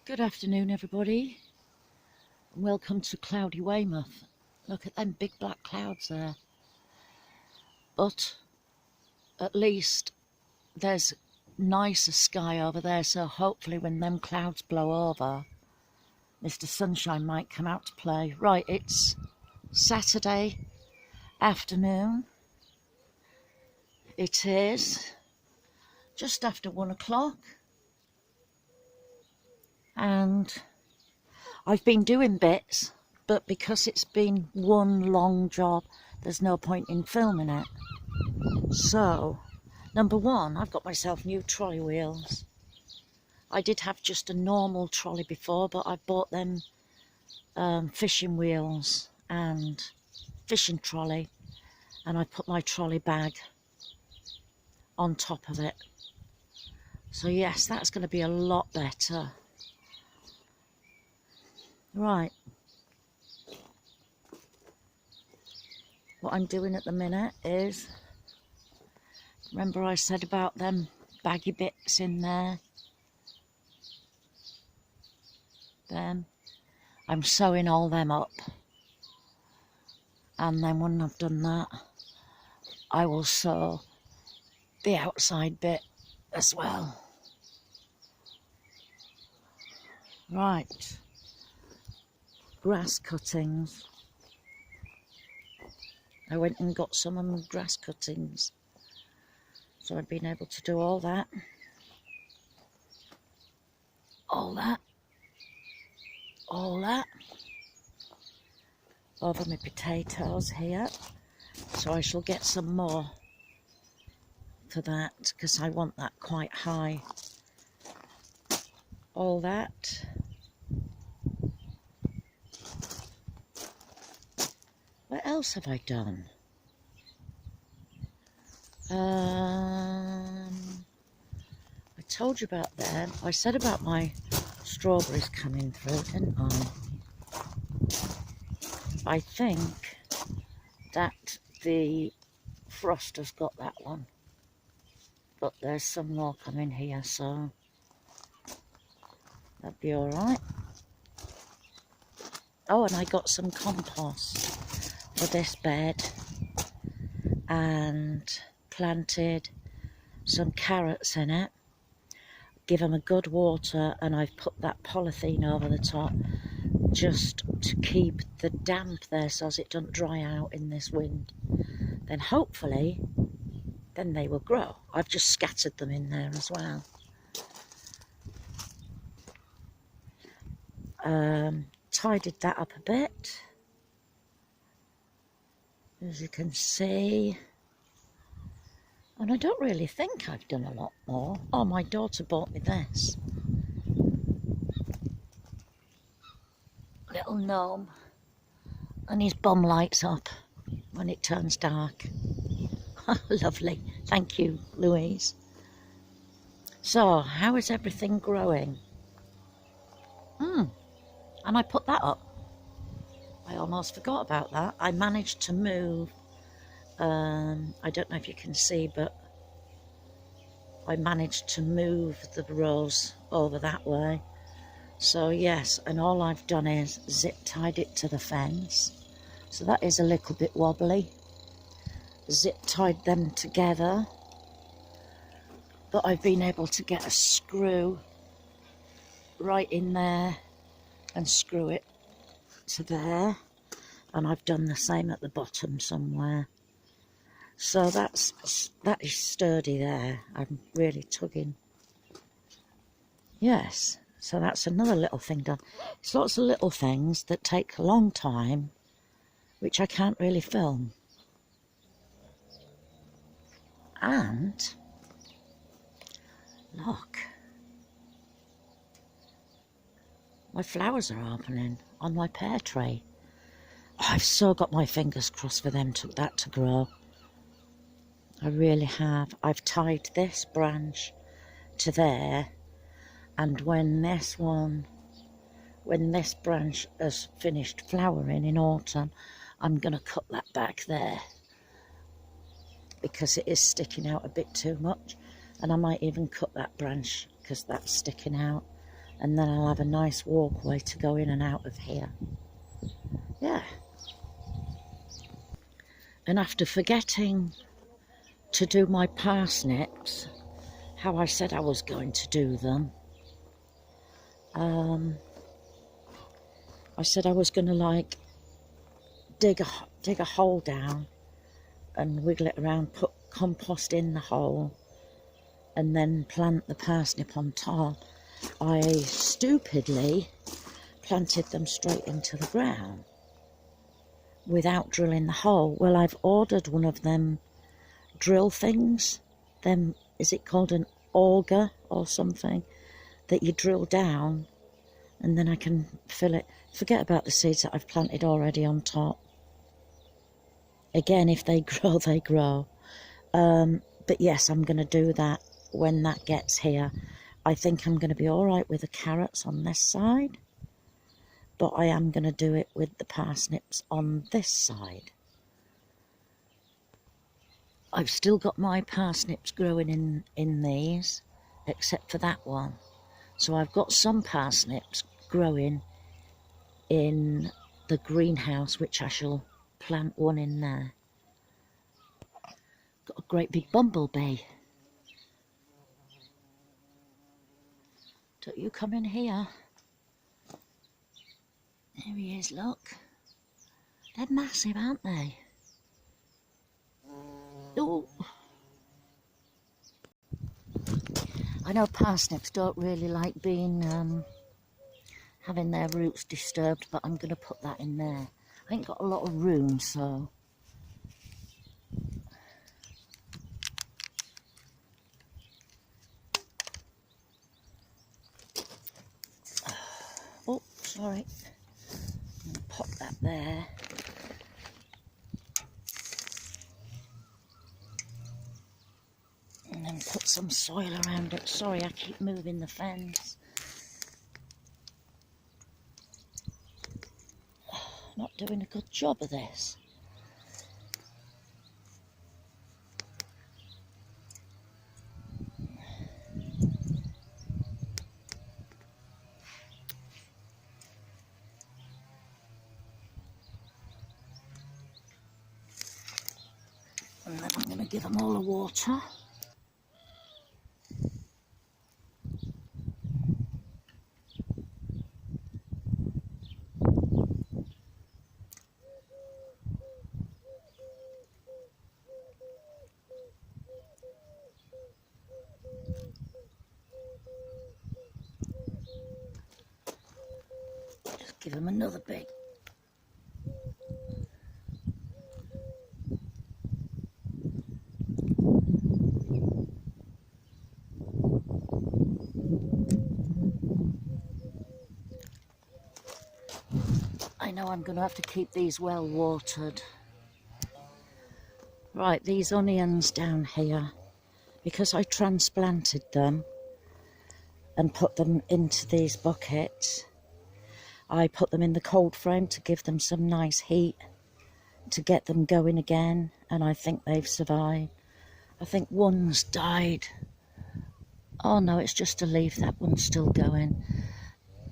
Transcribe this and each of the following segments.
Good afternoon, everybody, and welcome to cloudy Weymouth. Look at them big black clouds there. But at least there's nicer sky over there, so hopefully when them clouds blow over, Mr. Sunshine might come out to play. Right, it's Saturday afternoon. It is just after 1 o'clock. And I've been doing bits, but because it's been one long job, there's no point in filming it. So, number one, I've got myself new trolley wheels. I did have just a normal trolley before, but I bought them fishing wheels and fishing trolley, and I put my trolley bag on top of it. So yes, that's going to be a lot better. Right, what I'm doing at the minute is, remember I said about them baggy bits in there? Them. I'm sewing all them up. And then when I've done that, I will sew the outside bit as well. Right. Grass cuttings. I went and got some of my grass cuttings, so I've been able to do all that over my potatoes here, so I shall get some more for that because I want that quite high. All that. What else have I done? I told you about them. I said about my strawberries coming through, didn't I? I think that the frost has got that one. But there's some more coming here, so that'd be alright. Oh, and I got some compost for this bed and planted some carrots in it. Give them a good water, and I've put that polythene over the top just to keep the damp there so as it doesn't dry out in this wind. Then hopefully, then they will grow. I've just scattered them in there as well. Tidied that up a bit, as you can see. And I don't really think I've done a lot more. Oh, my daughter bought me this. Little gnome. And his bum lights up when it turns dark. Lovely. Thank you, Louise. So, how is everything growing? And I put that up. I almost forgot about that. I managed to move. I don't know if you can see, but I managed to move the rose over that way. So yes, and all I've done is zip tied it to the fence. So that is a little bit wobbly. Zip tied them together. But I've been able to get a screw right in there and screw it to there. And I've done the same at the bottom somewhere. So that is sturdy there. I'm really tugging. Yes, so that's another little thing done. It's lots of little things that take a long time, which I can't really film. And look, my flowers are opening on my pear tree. Oh, I've so got my fingers crossed for that to grow. I really have. I've tied this branch to there, and when this branch has finished flowering in autumn, I'm going to cut that back there because it is sticking out a bit too much, and I might even cut that branch because that's sticking out. and then I'll have a nice walkway to go in and out of here. Yeah. And after forgetting to do my parsnips, how I said I was going to do them, I said I was going to like dig a hole down and wiggle it around, put compost in the hole, and then plant the parsnip on top. I stupidly planted them straight into the ground without drilling the hole. Well, I've ordered one of them drill things. Is it called an auger or something, that you drill down and then I can fill it. Forget about the seeds that I've planted already on top. Again, if they grow, they grow. But yes, I'm going to do that when that gets here. I think I'm going to be all right with the carrots on this side, but I am going to do it with the parsnips on this side. I've still got my parsnips growing in these, except for that one. So I've got some parsnips growing in the greenhouse, which I shall plant one in there. Got a great big bumblebee. Don't you come in here. There he is, look. They're massive, aren't they? Oh. I know parsnips don't really like being having their roots disturbed, but I'm going to put that in there. I ain't got a lot of room, so... Oh, sorry. I'm going to pop that there. And then put some soil around it. Sorry, I keep moving the fence. Not doing a good job of this. And then I'm going to give them all the water. Just give them another big. I know I'm going to have to keep these well watered. Right, these onions down here, because I transplanted them and put them into these buckets, I put them in the cold frame to give them some nice heat, to get them going again, and I think they've survived. I think one's died. Oh no, it's just a leaf, that one's still going.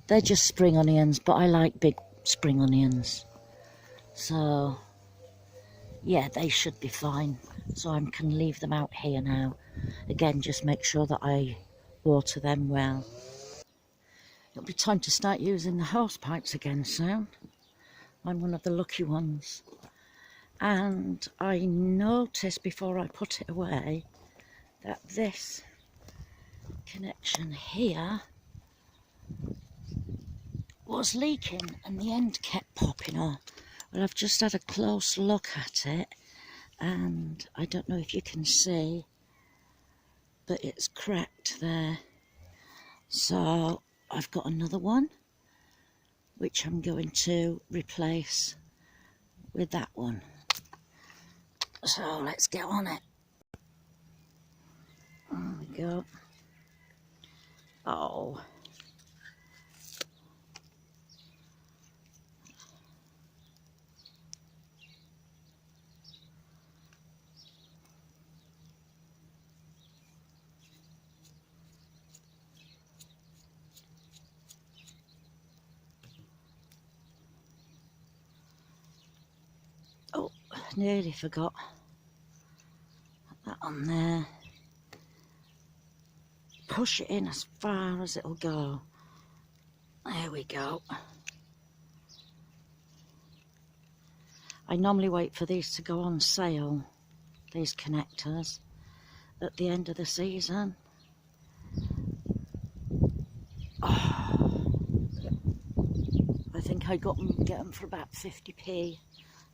They're just spring onions, but I like big spring onions. So, yeah, they should be fine. So I can leave them out here now. Again, just make sure that I water them well. It'll be time to start using the hose pipes again soon. I'm one of the lucky ones. And I noticed before I put it away that this connection here was leaking and the end kept popping off. Well, I've just had a close look at it and I don't know if you can see, but it's cracked there. So I've got another one which I'm going to replace with that one. So let's get on it. There we go. Oh. nearly forgot. Put that on there. Push it in as far as it'll go. There we go. I normally wait for these to go on sale, these connectors, at the end of the season. Oh, I think I get them for about 50p,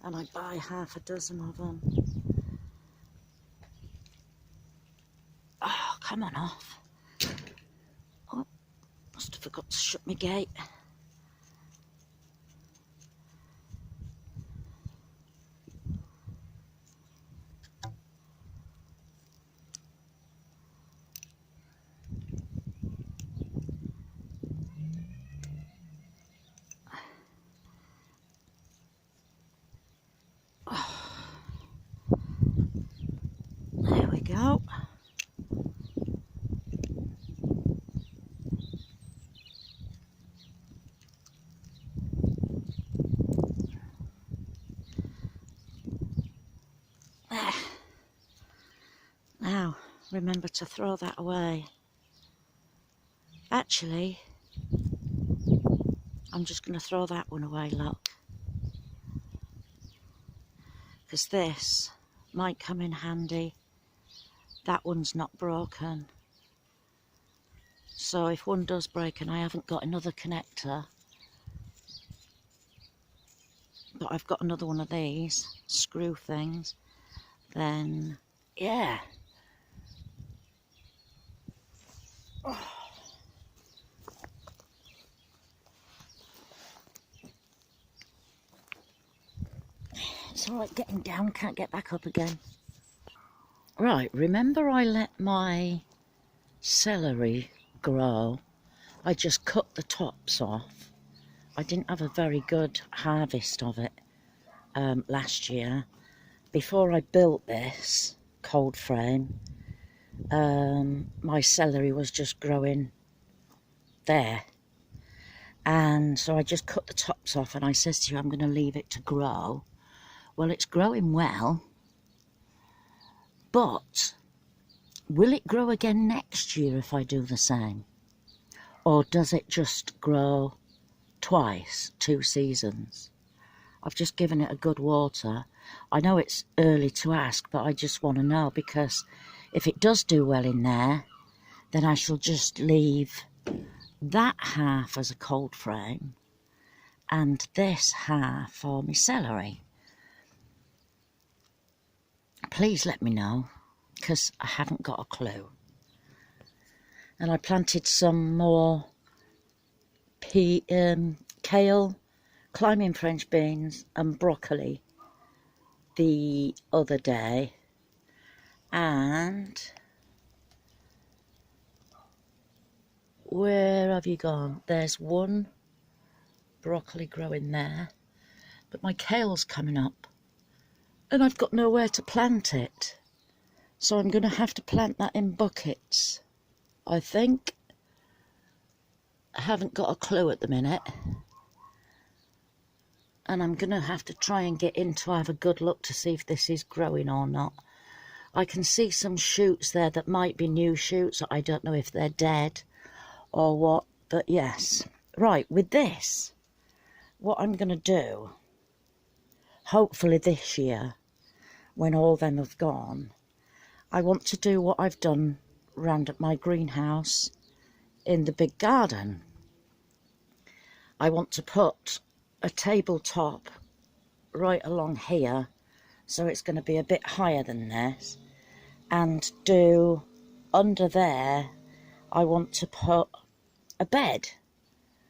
and I buy half a dozen of them. Oh, come on off. Oh, must have forgot to shut my gate. There we go. There. Now, remember to throw that away. Actually, I'm just going to throw that one away, look. Because this might come in handy. That one's not broken. So if one does break and I haven't got another connector, but I've got another one of these screw things, then yeah. Oh. It's alright getting down, can't get back up again. Right, remember I let my celery grow? I just cut the tops off. I didn't have a very good harvest of it last year. Before I built this cold frame, my celery was just growing there. And so I just cut the tops off, and I says to you, I'm going to leave it to grow. Well, it's growing well, but will it grow again next year if I do the same? Or does it just grow twice, 2 seasons? I've just given it a good water. I know it's early to ask, but I just want to know, because if it does do well in there, then I shall just leave that half as a cold frame and this half for my celery. Please let me know, because I haven't got a clue. And I planted some more kale, climbing French beans and broccoli the other day. And where have you gone? There's one broccoli growing there, but my kale's coming up and I've got nowhere to plant it. So I'm going to have to plant that in buckets, I think. I haven't got a clue at the minute. And I'm going to have to try and get in to have a good look to see if this is growing or not. I can see some shoots there that might be new shoots. I don't know if they're dead or what, but yes. Right, with this, what I'm going to do, hopefully this year, when all them have gone, I want to do what I've done round at my greenhouse in the big garden. I want to put a tabletop right along here, so it's going to be a bit higher than this, and do under there, I want to put a bed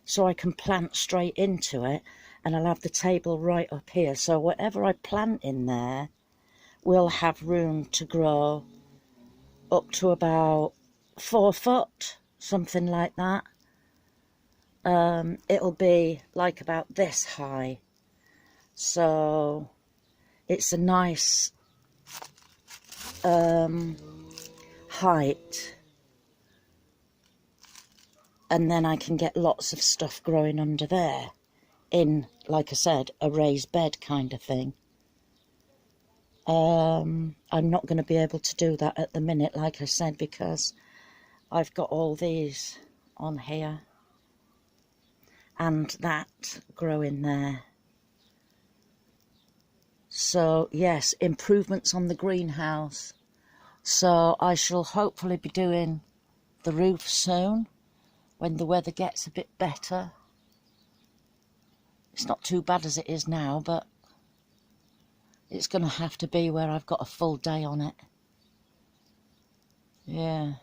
so I can plant straight into it, and I'll have the table right up here, so whatever I plant in there will have room to grow up to about 4 foot, something like that. It'll be like about this high, so it's a nice height, and then I can get lots of stuff growing under there in, like I said, a raised bed kind of thing. I'm not going to be able to do that at the minute, like I said, because I've got all these on here and that growing there. So yes, improvements on the greenhouse. So I shall hopefully be doing the roof soon when the weather gets a bit better. It's not too bad as it is now, but it's going to have to be where I've got a full day on it. Yeah.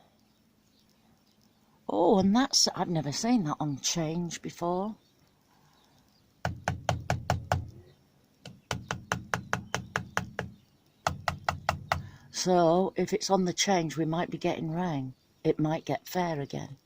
Oh, and that's, I've never seen that on change before. So if it's on the change, we might be getting rain. It might get fair again.